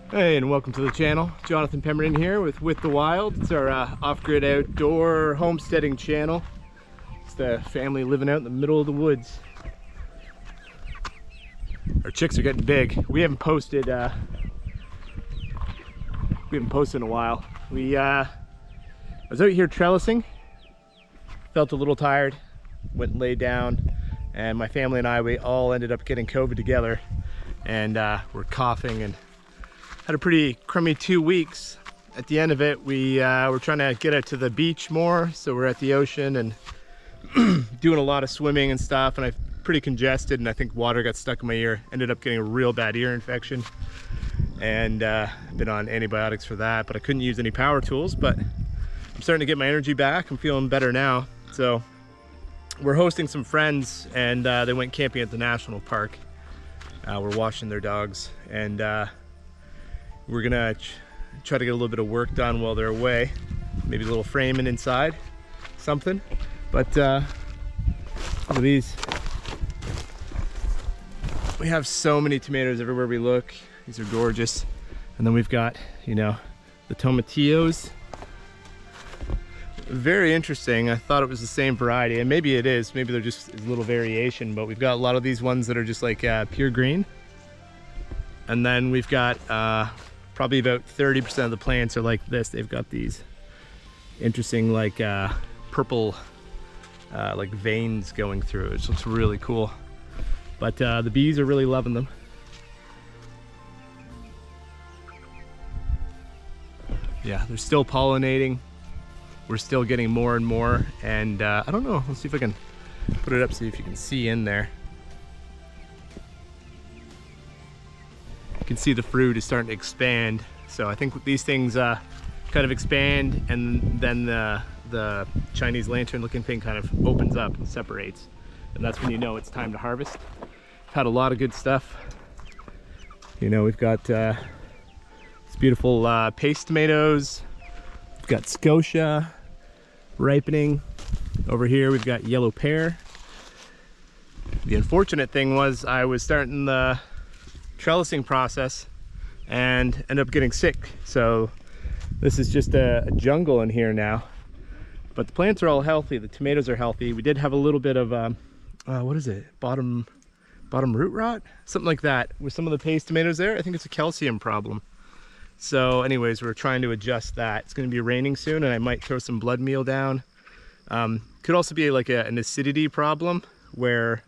Hey, and welcome to the channel. Jonathan Pemberton here with the Wild. It's our off-grid outdoor homesteading channel. It's the family living out in the middle of the woods. Our chicks are getting big. We haven't posted in a while. I was out here trellising, felt a little tired, went and laid down, and my family and I, we all ended up getting COVID together, and we're coughing and had a pretty crummy 2 weeks. At the end of it, we were trying to get out to the beach more, so we're at the ocean and doing a lot of swimming and stuff, and I'm pretty congested, and I think water got stuck in my ear. Ended up getting a real bad ear infection, and been on antibiotics for that, but I couldn't use any power tools. But I'm starting to get my energy back. I'm feeling better now. So we're hosting some friends, and they went camping at the national park. We're washing their dogs, and we're gonna try to get a little bit of work done while they're away. Maybe a little framing inside, something. But look at these. We have so many tomatoes everywhere we look. These are gorgeous. And then we've got, you know, the tomatillos. Very interesting. I thought it was the same variety, and maybe it is. Maybe they're just a little variation, but we've got a lot of these ones that are just like pure green. And then we've got probably about 30% of the plants are like this. They've got these interesting like purple like veins going through it. It looks really cool. But the bees are really loving them. Yeah, they're still pollinating. We're still getting more and more, and I don't know, let's see if I can put it up, see if you can see in there. You can see the fruit is starting to expand. So I think these things kind of expand, and then the Chinese lantern looking thing kind of opens up and separates. And that's when you know it's time to harvest. We've had a lot of good stuff. You know, we've got these beautiful paste tomatoes. We've got Scotia ripening. Over here we've got yellow pear. The unfortunate thing was I was starting the trellising process and ended up getting sick. So this is just a jungle in here now. But the plants are all healthy. The tomatoes are healthy. We did have a little bit of, what is it? Bottom root rot? Something like that with some of the paste tomatoes there. I think it's a calcium problem. So anyways, we're trying to adjust that. It's going to be raining soon, and I might throw some blood meal down. Could also be like an acidity problem where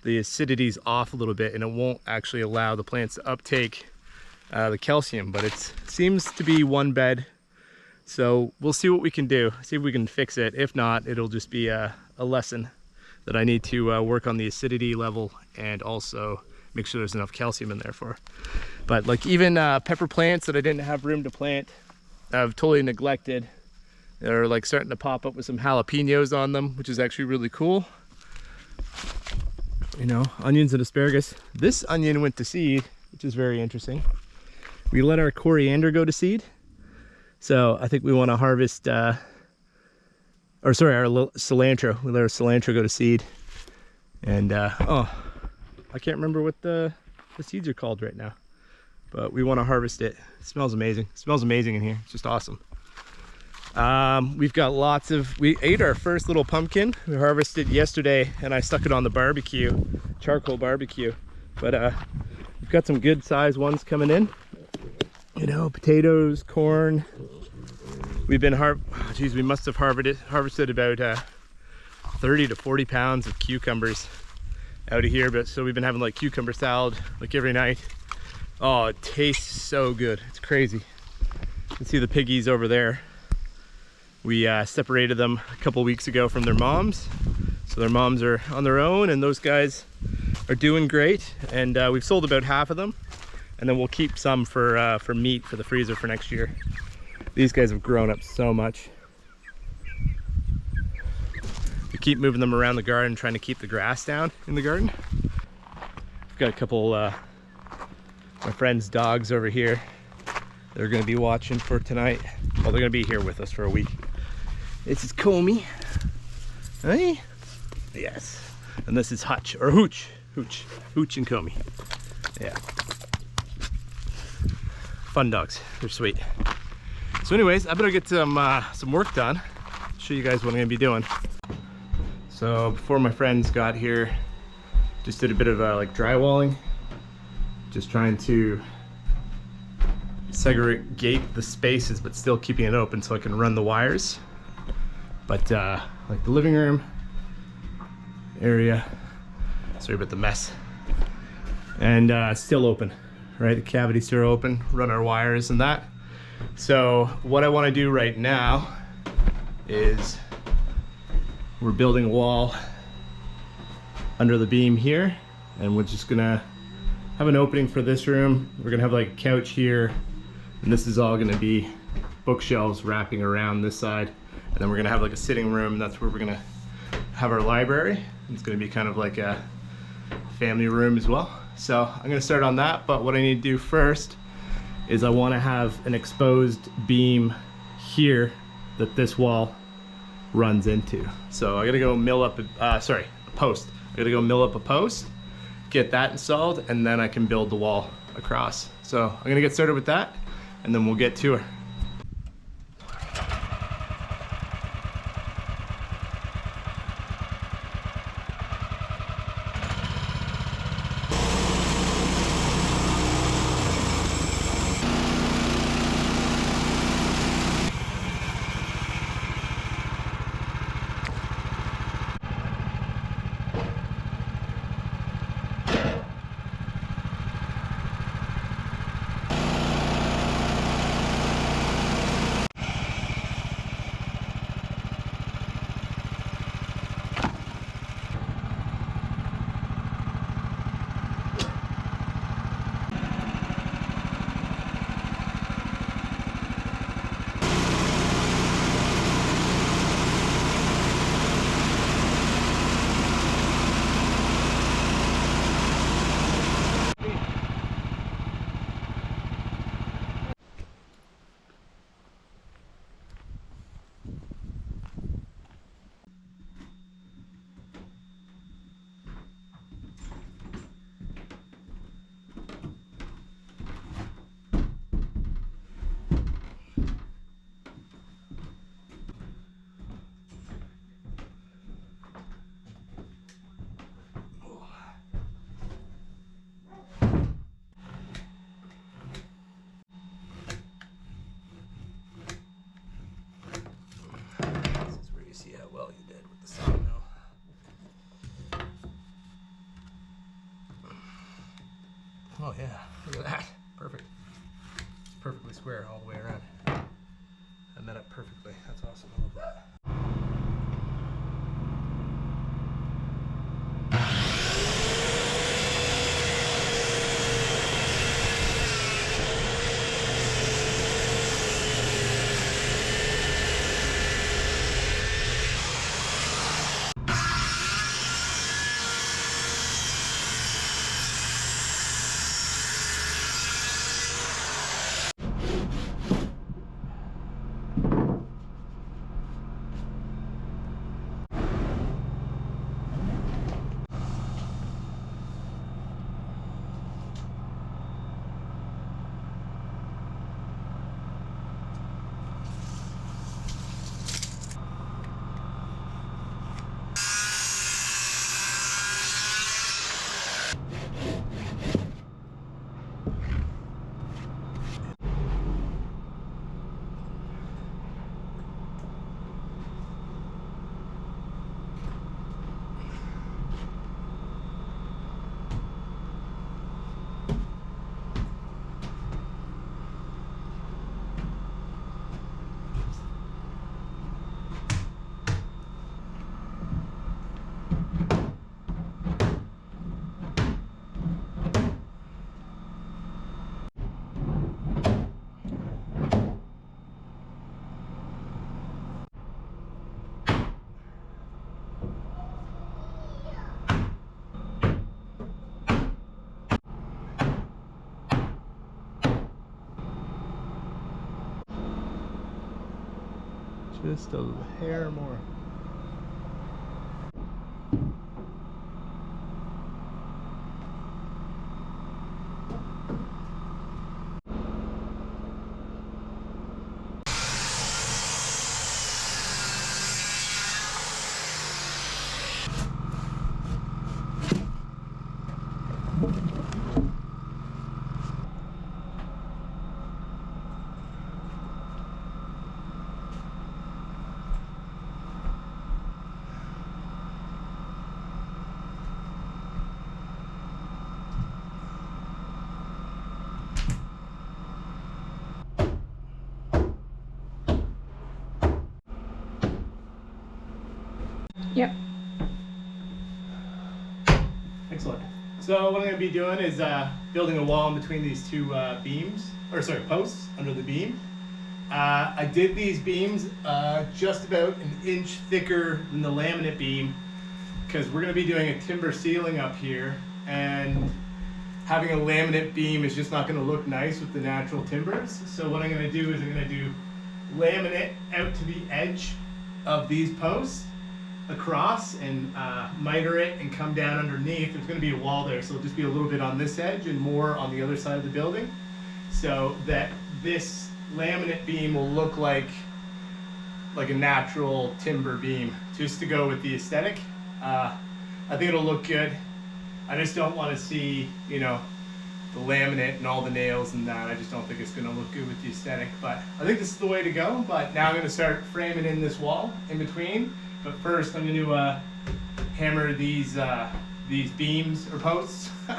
the acidity's off a little bit and it won't actually allow the plants to uptake the calcium, but it seems to be one bed. So we'll see what we can do, see if we can fix it. If not, it'll just be a lesson that I need to work on the acidity level and also make sure there's enough calcium in there for. But like even pepper plants that I didn't have room to plant, I've totally neglected. They're like starting to pop up with some jalapenos on them, which is actually really cool. You know, onions and asparagus. This onion went to seed, which is very interesting. We let our coriander go to seed. So I think we want to harvest, our cilantro. We let our cilantro go to seed. And, oh, I can't remember what the seeds are called right now. But we want to harvest it. It smells amazing. It smells amazing in here. It's just awesome. We've got we ate our first little pumpkin. We harvested yesterday and I stuck it on the barbecue, charcoal barbecue. But we've got some good sized ones coming in. You know, potatoes, corn. We've been we must have harvested about 30 to 40 pounds of cucumbers out of here. But so we've been having like cucumber salad like every night. Oh, it tastes so good. It's crazy. You can see the piggies over there. We separated them a couple weeks ago from their moms. So their moms are on their own and those guys are doing great. And we've sold about half of them. And then we'll keep some for meat for the freezer for next year. These guys have grown up so much. We keep moving them around the garden, trying to keep the grass down in the garden. I've got a couple my friend's dogs over here. They're gonna be watching for tonight. Well, they're gonna be here with us for a week. This is Comey. Hey? Yes. And this is Hutch, or Hooch. Hooch and Comey. Yeah. Fun dogs, they're sweet. So anyways, I better get some work done. Show you guys what I'm gonna be doing. So before my friends got here, just did a bit of like drywalling. Just trying to segregate the spaces, but still keeping it open so I can run the wires. But like the living room area, sorry about the mess, and still open, right? The cavity's still open, run our wires and that. So what I want to do right now is we're building a wall under the beam here, and we're just gonna have an opening for this room. We're gonna have like a couch here, and this is all gonna be bookshelves wrapping around this side, and then we're gonna have like a sitting room. That's where we're gonna have our library. It's gonna be kind of like a family room as well. So I'm gonna start on that, but what I need to do first is I wanna have an exposed beam here that this wall runs into. So I gotta go mill up a post. I gotta go mill up a post, get that installed, and then I can build the wall across. So I'm gonna get started with that, and then we'll get to her. Yeah, look at that. Perfect. It's perfectly square all the way around. I met up perfectly. That's awesome. I love that. Just a hair more. Yep. Excellent. So what I'm going to be doing is building a wall in between these two posts under the beam. I did these beams just about an inch thicker than the laminate beam because we're going to be doing a timber ceiling up here, and having a laminate beam is just not going to look nice with the natural timbers. So what I'm going to do is I'm going to do laminate out to the edge of these posts across and miter it and come down underneath. There's going to be a wall there, so it'll just be a little bit on this edge and more on the other side of the building, so that this laminate beam will look like a natural timber beam, just to go with the aesthetic. I think it'll look good. I just don't want to see, the laminate and all the nails and that. I just don't think it's going to look good with the aesthetic, but I think this is the way to go. But now I'm going to start framing in this wall in between. But first I'm going to hammer these beams or posts. I'm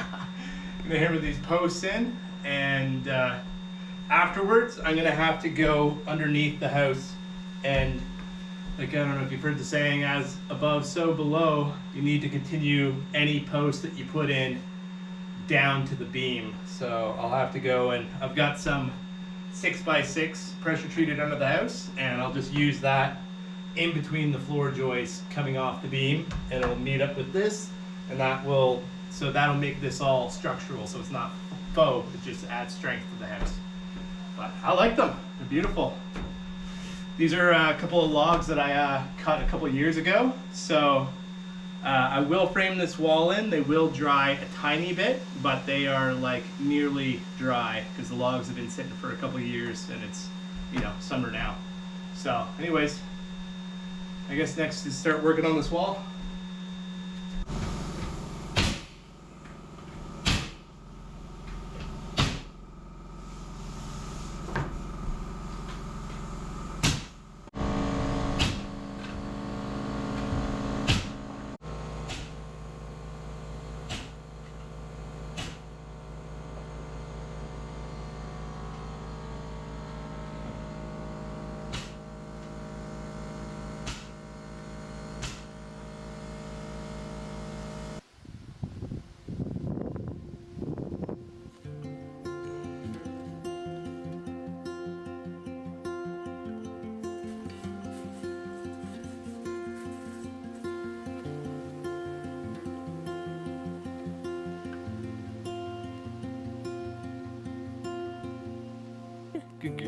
going to hammer these posts in, and afterwards I'm going to have to go underneath the house, and I don't know if you've heard the saying, as above so below. You need to continue any post that you put in down to the beam. So I'll have to go, and I've got some 6x6 pressure treated under the house, and I'll just use that in between the floor joists coming off the beam, and it'll meet up with this, and that'll make this all structural, so it's not faux. It just adds strength to the house. But I like them. They're beautiful. These are a couple of logs that I cut a couple of years ago. So I will frame this wall in. They will dry a tiny bit, but they are nearly dry because the logs have been sitting for a couple of years, and it's summer now. So anyways, I guess next is start working on this wall.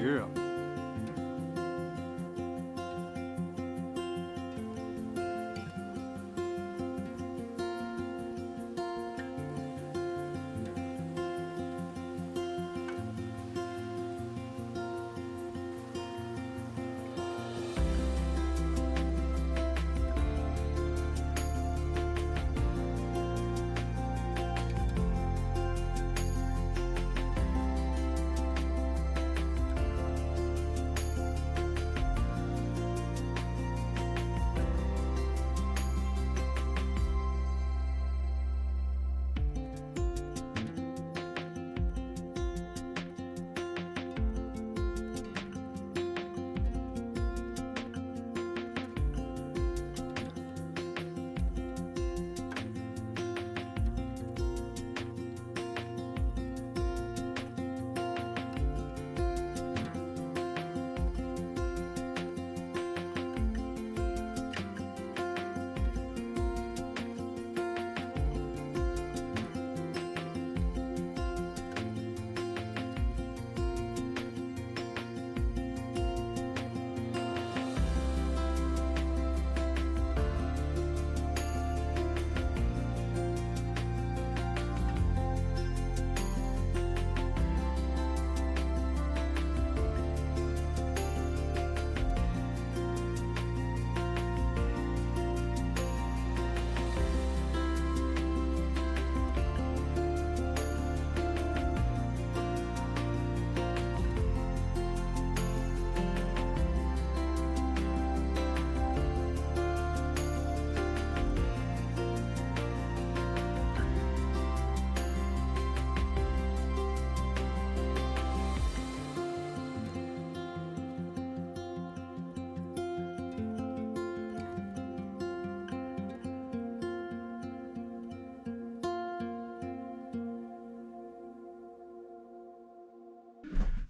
girl.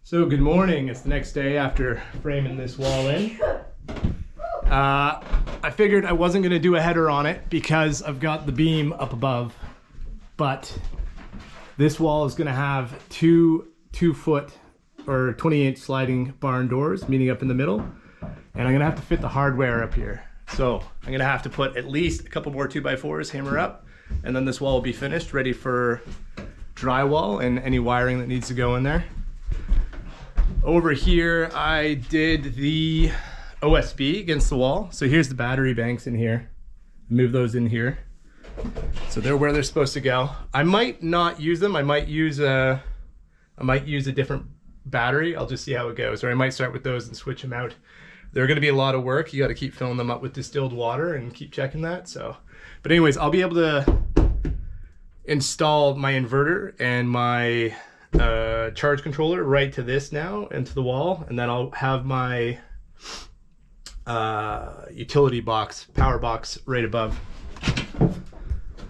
So good morning. It's the next day after framing this wall in. I figured I wasn't gonna do a header on it because I've got the beam up above, but this wall is gonna have two 2-foot or 20-inch sliding barn doors meeting up in the middle, and I'm gonna have to fit the hardware up here. So I'm gonna have to put at least a couple more 2x4s, hammer up, and then this wall will be finished, ready for drywall and any wiring that needs to go in there. Over here, I did the OSB against the wall. So here's the battery banks in here. Move those in here. So they're where they're supposed to go. I might not use them. I might use a different battery. I'll just see how it goes. Or I might start with those and switch them out. They're gonna be a lot of work. You gotta keep filling them up with distilled water and keep checking that. So, but anyways, I'll be able to install my inverter and my charge controller right to this now and to the wall, and then I'll have my utility box, power box right above.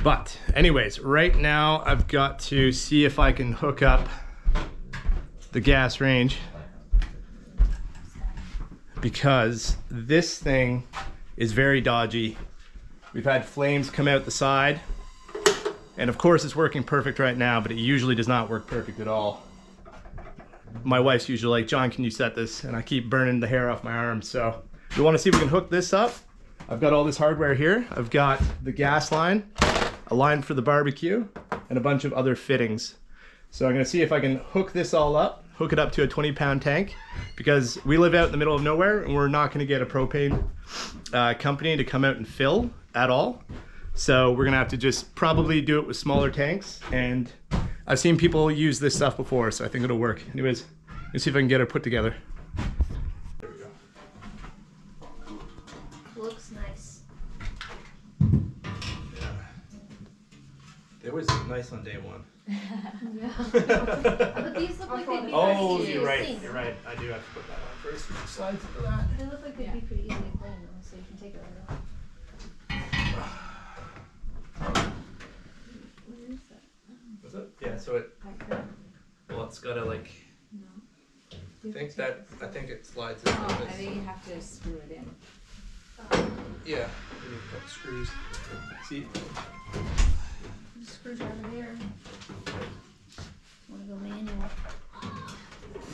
But anyways, right now I've got to see if I can hook up the gas range, because this thing is very dodgy. We've had flames come out the side. And of course it's working perfect right now, but it usually does not work perfect at all. My wife's usually like, John, can you set this? And I keep burning the hair off my arms. So we want to see if we can hook this up. I've got all this hardware here. I've got the gas line, a line for the barbecue, and a bunch of other fittings. So I'm gonna see if I can hook this all up, hook it up to a 20-pound tank, because we live out in the middle of nowhere and we're not gonna get a propane company to come out and fill at all. So we're gonna have to just probably do it with smaller tanks, and I've seen people use this stuff before, so I think it'll work. Anyways, let's see if I can get it put together. There we go. Looks nice. Yeah. It was nice on day one. Yeah. But these look like they'd be Oh, pretty you're right. easy to clean. You're right. I do have to put that on first. Slides into that. They look like they'd be pretty easy to clean though, so you can take it right off. What is that? Was it? Yeah. So it. Back there? Well, it's gotta like. No. I think it slides into Oh, this. I think you have to screw it in. Yeah. We need a couple screws. See. Screwdriver here. Wanna go manual?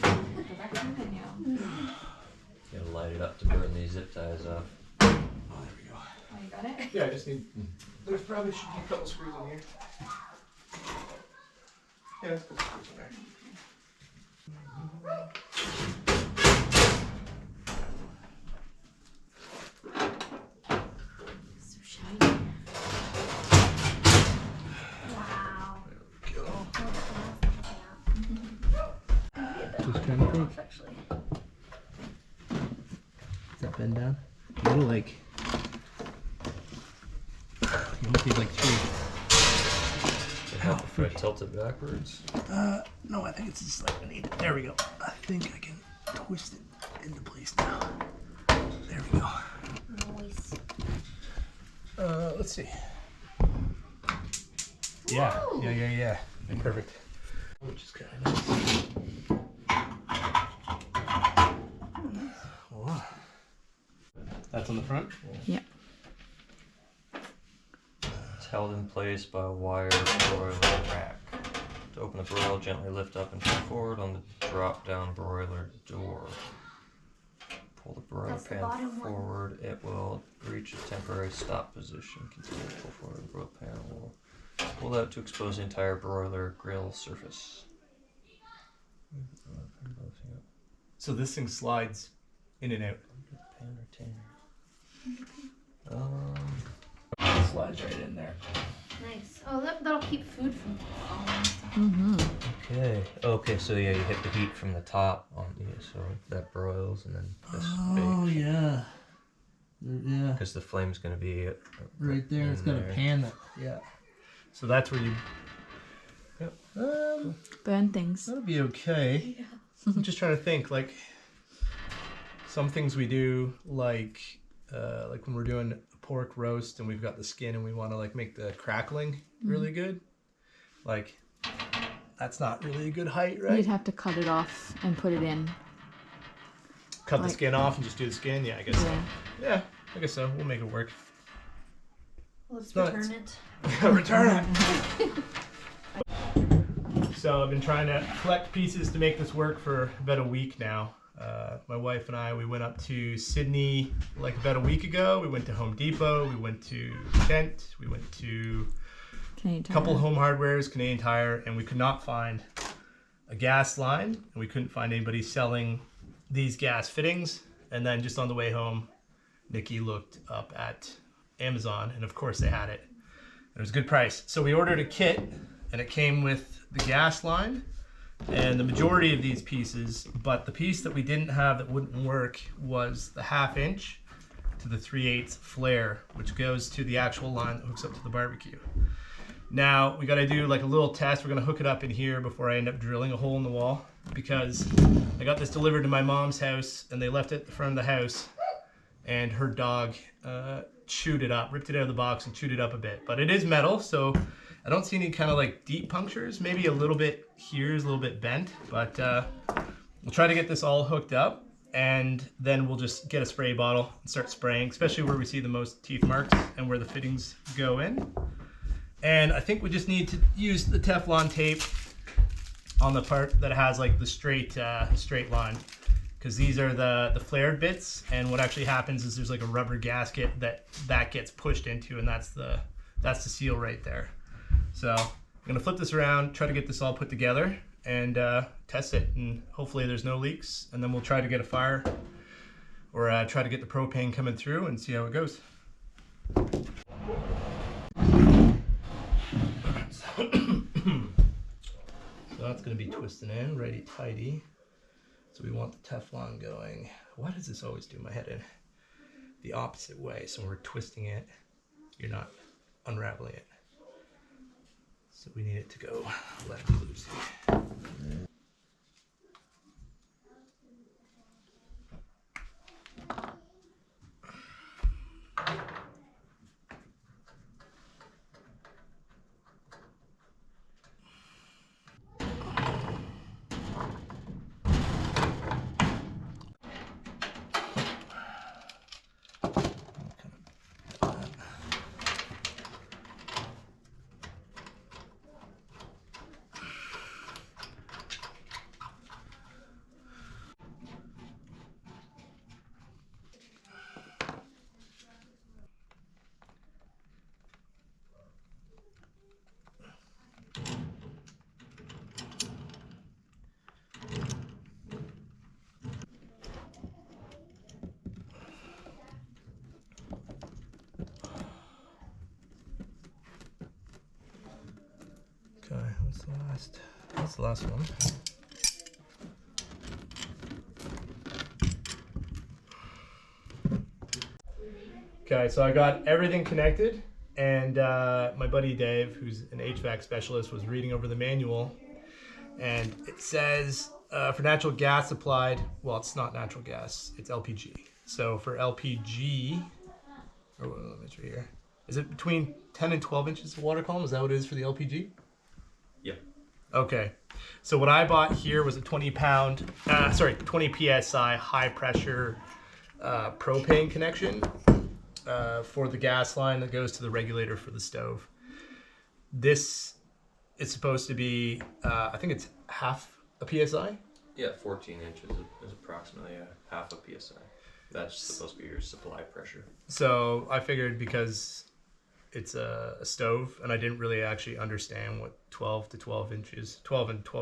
The back to the menu. Gotta light it up to burn these zip ties off. Oh, there we go. Oh, you got it? Yeah, I just need. There's probably should be a couple screws in here. Yeah, let's put the screws in there. So shiny. Wow. There we go. Just kind of think. actually. Does that bend down? A little like. You almost need like three. If I tilt it backwards. No, I think it's just like I need it. There we go. I think I can twist it into place now. There we go. Nice. Let's see. Yeah, Whoa. yeah. Perfect. Which is kind of nice. Wow. That's on the front? Yeah. It's held in place by a wire broiler rack. To open the broil, gently lift up and pull forward on the drop-down broiler door. Pull the broiler That's the pan bottom one. forward, it will reach a temporary stop position. Continue to pull forward, the broil pan will pull out to expose the entire broiler grill surface. So this thing slides in and out. Pan or tin. Slides right in there. Nice. Oh, that'll keep food from falling. Mm-hmm. Okay, so yeah, you hit the heat from the top on so that broils and then this Oh bakes. yeah. Yeah. Because the flame's going to be Right there. It's got a pan that. Yeah. So that's where you. Yep. Burn things. That'll be okay. I'm just trying to think, like some things we do, like when we're doing a pork roast and we've got the skin and we want to like make the crackling really good. Like that's not really a good height, right? You'd have to cut it off and put it in. Cut the like- skin off and just do the skin. Yeah, I guess so. Yeah. Yeah, I guess so. We'll make it work. Let's No, return it. Return it. So I've been trying to collect pieces to make this work for about a week now. My wife and I, we went up to Sydney like about a week ago. We went to Home Depot, we went to Kent, we went to Canadian a couple Tire. home hardwares, Canadian Tire, and we could not find a gas line, and we couldn't find anybody selling these gas fittings. And then just on the way home, Nikki looked up at Amazon, and of course they had it. It was a good price. So we ordered a kit, and it came with the gas line and the majority of these pieces, but the piece that we didn't have that wouldn't work was the 1/2 inch to the 3/8 flare, which goes to the actual line that hooks up to the barbecue. Now we got to do like a little test. We're going to hook it up in here before I end up drilling a hole in the wall, because I got this delivered to my mom's house and they left it at the front of the house, and her dog chewed it up, ripped it out of the box and chewed it up a bit. But it is metal, so I don't see any kind of like deep punctures. Maybe a little bit here is a little bit bent, but we'll try to get this all hooked up, and then we'll just get a spray bottle and start spraying, especially where we see the most teeth marks and where the fittings go in. And I think we just need to use the Teflon tape on the part that has like the straight line, because these are the flared bits, and what actually happens is there's like a rubber gasket that gets pushed into, and that's the seal right there. So I'm gonna flip this around, try to get this all put together, and test it, and hopefully there's no leaks, and then we'll try to get a fire or try to get the propane coming through and see how it goes. So that's going to be twisting in righty tighty. So we want the Teflon going. Why does this always do my head in the opposite way? So when we're twisting it, you're not unraveling it. So we need it to go lefty loosey. That's the last one. Okay, so I got everything connected, and my buddy Dave, who's an HVAC specialist, was reading over the manual, and it says for natural gas supplied, well, it's not natural gas, it's LPG. So for LPG, let me see here, is it between 10 and 12 inches of water column? Is that what it is for the LPG? Yeah. Okay, so what I bought here was a 20 PSI high pressure propane connection for the gas line that goes to the regulator for the stove. This is supposed to be, I think it's half a PSI? Yeah, 14 inches is approximately half a PSI. That's supposed to be your supply pressure. So I figured because it's a stove, and I didn't really actually understand what 12 and 12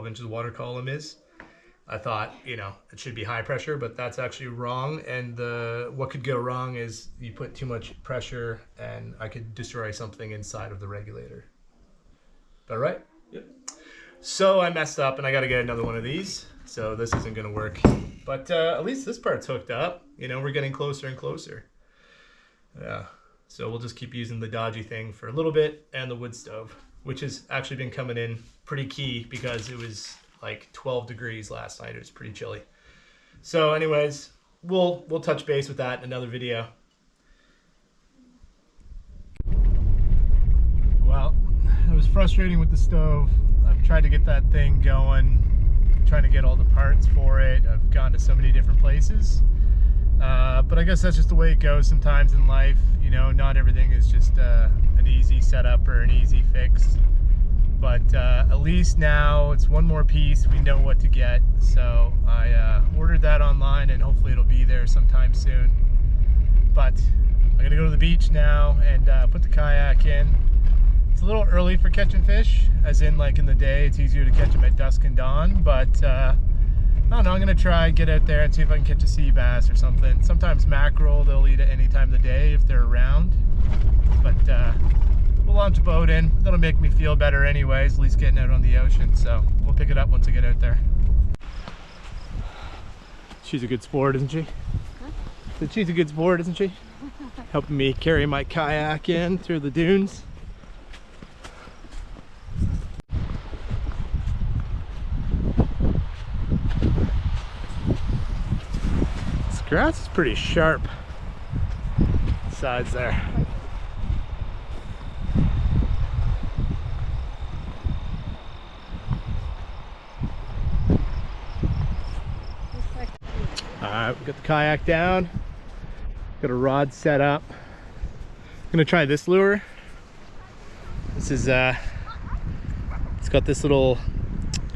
inches water column is. I thought, it should be high pressure, but that's actually wrong. And what could go wrong is you put too much pressure and I could destroy something inside of the regulator. Is that right? Yep. So I messed up and I got to get another one of these. So this isn't going to work. But at least this part's hooked up. We're getting closer and closer. Yeah. So we'll just keep using the dodgy thing for a little bit, and the wood stove, which has actually been coming in pretty key because it was like 12 degrees last night. It was pretty chilly. So anyways, we'll touch base with that in another video. Well, it was frustrating with the stove. I've tried to get that thing going, trying to get all the parts for it. I've gone to so many different places. But I guess that's just the way it goes sometimes in life. Not everything is just an easy setup or an easy fix. But at least now it's one more piece. We know what to get. So I ordered that online, and hopefully it'll be there sometime soon. But I'm gonna go to the beach now and put the kayak in. It's a little early for catching fish, as in like in the day. It's easier to catch them at dusk and dawn. But I don't know, I'm gonna try get out there and see if I can catch a sea bass or something. Sometimes mackerel, they'll eat at any time of the day if they're around. But we'll launch a boat in. That'll make me feel better anyways, at least getting out on the ocean. So we'll pick it up once I get out there. She's a good sport, isn't she? Huh? She's a good sport, isn't she? Helping me carry my kayak in through the dunes. This grass is pretty sharp. Sides there. Alright, we got the kayak down. Got a rod set up. I'm gonna try this lure. This is it's got this little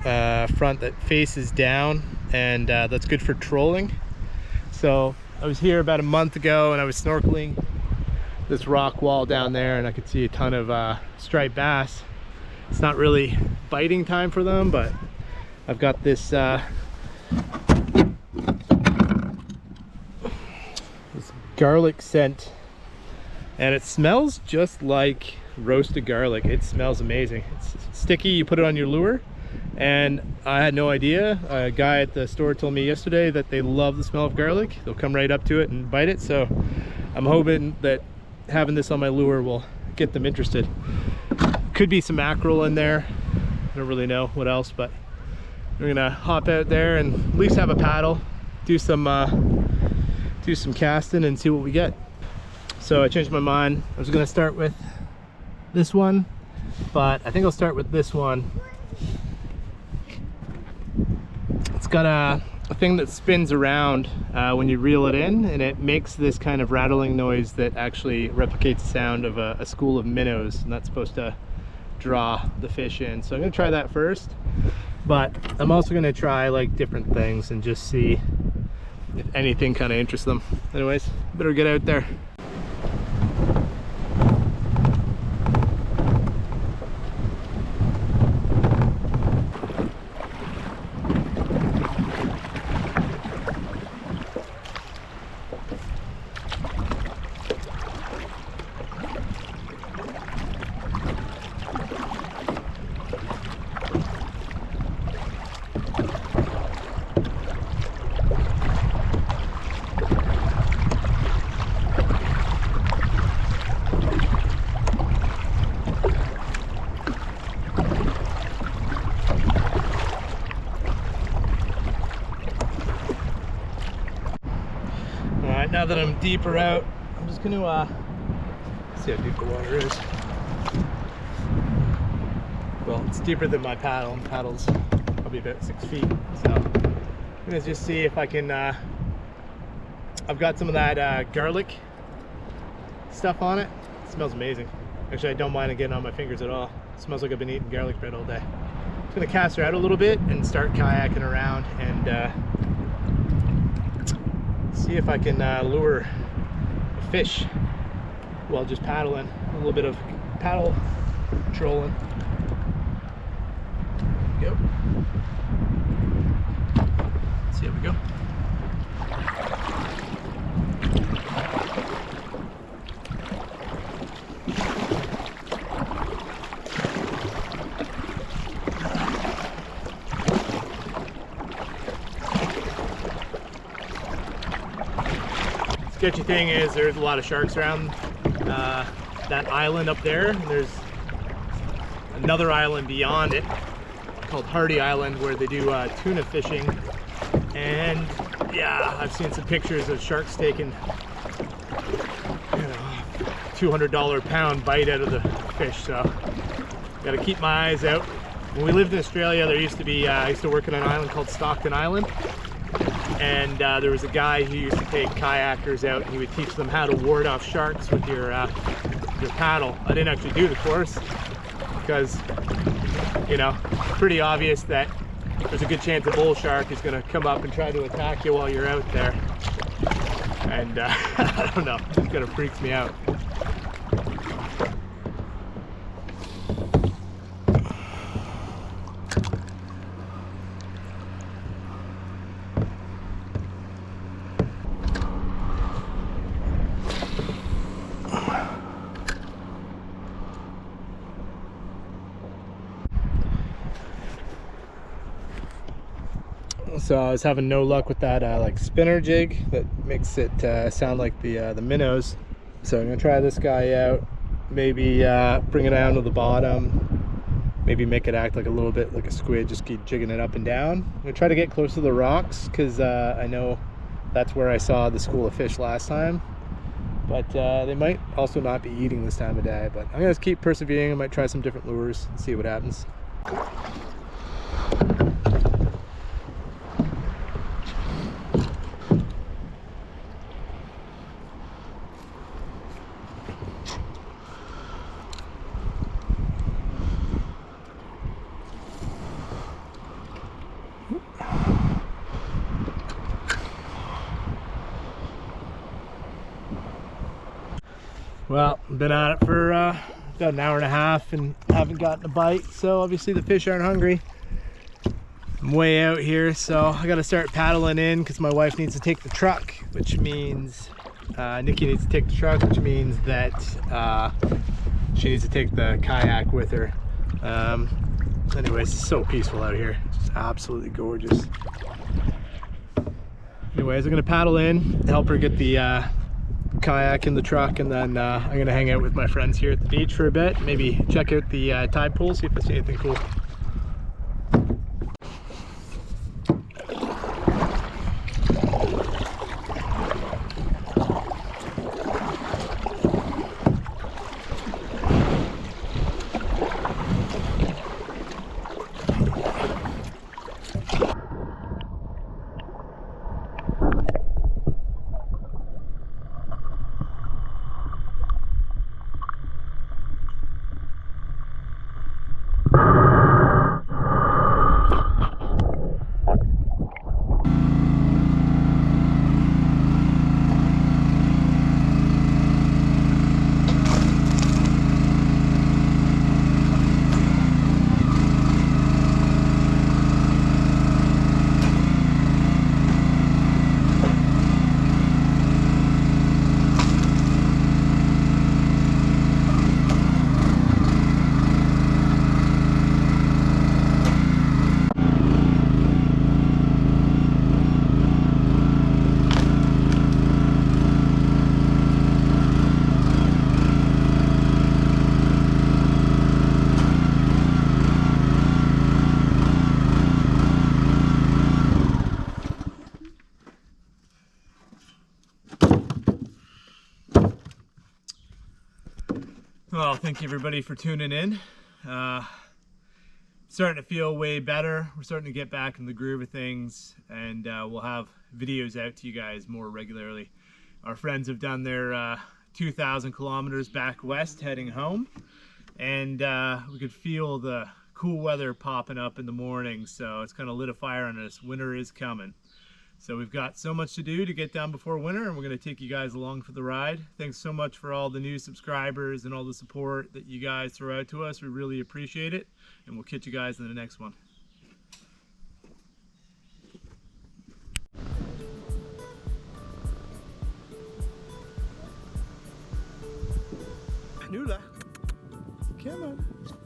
front that faces down, and that's good for trolling. So I was here about a month ago and I was snorkeling this rock wall down there, and I could see a ton of striped bass. It's not really biting time for them, but I've got this garlic scent, and it smells just like roasted garlic. It smells amazing. It's sticky. You put it on your lure, and I had no idea. A guy at the store told me yesterday that they love the smell of garlic. They'll come right up to it and bite it. So I'm hoping that having this on my lure will get them interested. Could be some mackerel in there. I don't really know what else, but we're gonna hop out there and at least have a paddle, do some casting and see what we get. So I changed my mind. I was gonna start with this one, but I think I'll start with this one. It's got a thing that spins around when you reel it in, and it makes this kind of rattling noise that actually replicates the sound of a school of minnows, and that's supposed to draw the fish in. So I'm gonna try that first, but I'm also gonna try like different things and just see if anything kind of interests them. Anyways, better get out there. now that I'm deeper out, I'm just gonna see how deep the water is. Well, it's deeper than my paddle, and paddle's probably about 6 feet. So I'm gonna just see if I can, I've got some of that garlic stuff on it. It smells amazing. Actually, I don't mind it getting on my fingers at all. It smells like I've been eating garlic bread all day. I'm gonna cast her out a little bit and start kayaking around and see if I can lure a fish while just paddling. A little bit of paddle trolling. Go. Let's see how we go. Sketchy thing is there's a lot of sharks around that island up there, and there's another island beyond it called Hardy Island where they do tuna fishing, and yeah, I've seen some pictures of sharks taking, you know, $200 a pound bite out of the fish. So got to keep my eyes out. When we lived in Australia, there used to be I used to work on an island called Stockton Island, and there was a guy who used to take kayakers out and he would teach them how to ward off sharks with your paddle. I didn't actually do the course because, you know, pretty obvious that there's a good chance a bull shark is going to come up and try to attack you while you're out there. And I don't know, it just kind of freaks me out. So I was having no luck with that like spinner jig that makes it sound like the minnows. So I'm gonna try this guy out. Maybe bring it down to the bottom. Maybe make it act like a little bit like a squid. Just keep jigging it up and down. I'm gonna try to get close to the rocks because I know that's where I saw the school of fish last time. But they might also not be eating this time of day. But I'm gonna keep persevering. I might try some different lures and see what happens. Well, been at it for about an hour and a half and haven't gotten a bite, so obviously the fish aren't hungry. I'm way out here, so I gotta start paddling in because my wife needs to take the truck, which means Nikki needs to take the truck, which means that she needs to take the kayak with her. Anyways, it's so peaceful out here. It's just absolutely gorgeous. Anyways, I'm gonna paddle in, help her get the kayak in the truck, and then I'm gonna hang out with my friends here at the beach for a bit, maybe check out the tide pool, see if I see anything cool. Well, thank you everybody for tuning in. Starting to feel way better. We're starting to get back in the groove of things, and we'll have videos out to you guys more regularly. Our friends have done their 2,000 kilometers back west heading home, and we could feel the cool weather popping up in the morning, so it's kind of lit a fire on us. Winter is coming. So we've got so much to do to get down before winter, and we're going to take you guys along for the ride. Thanks so much for all the new subscribers and all the support that you guys throw out to us. We really appreciate it, and we'll catch you guys in the next one. Nula, come on.